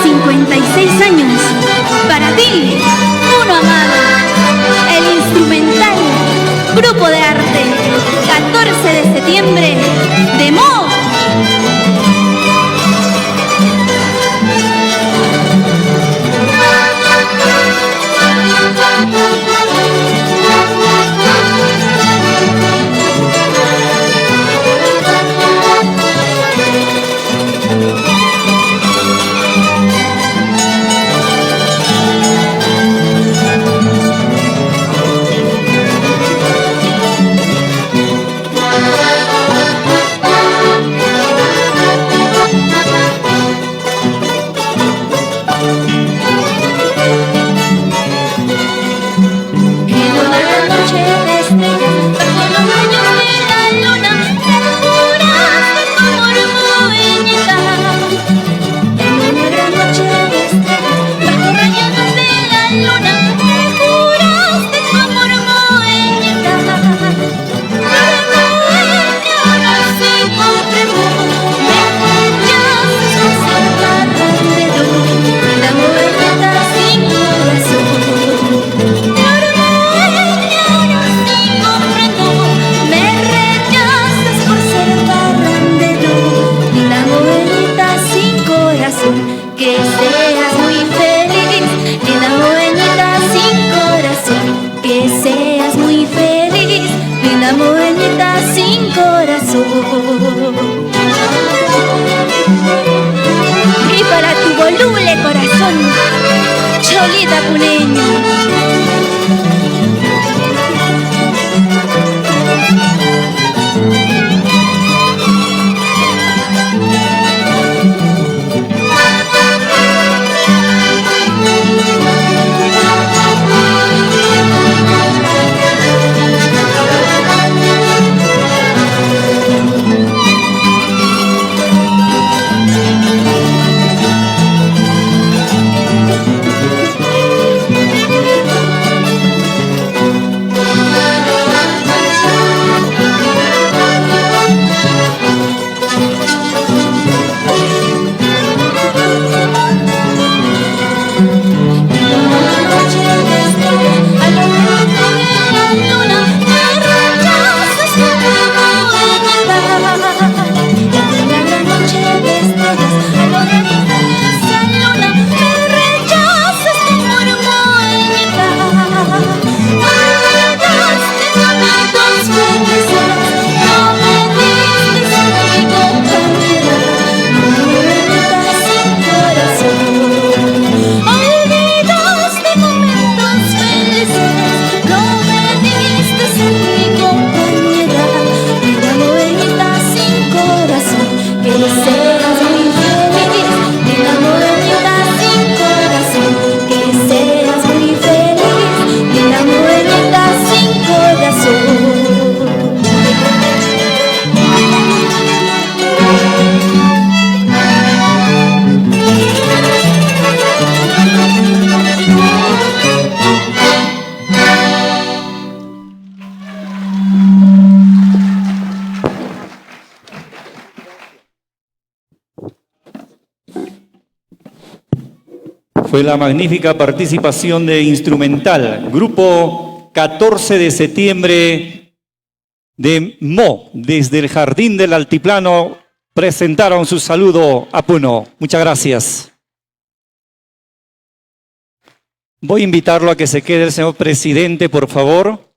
56 años, para ti, uno amado, el instrumental, grupo de arte, 14 de septiembre, de Mo. Que seas muy feliz, linda morenita sin corazón. Que seas muy feliz, linda morenita sin corazón. Y para tu voluble corazón, Cholita Puneña. Fue la magnífica participación de Instrumental, grupo 14 de septiembre de Mo, desde el Jardín del Altiplano, presentaron su saludo a Puno. Muchas gracias. Voy a invitarlo a que se quede el señor presidente, por favor.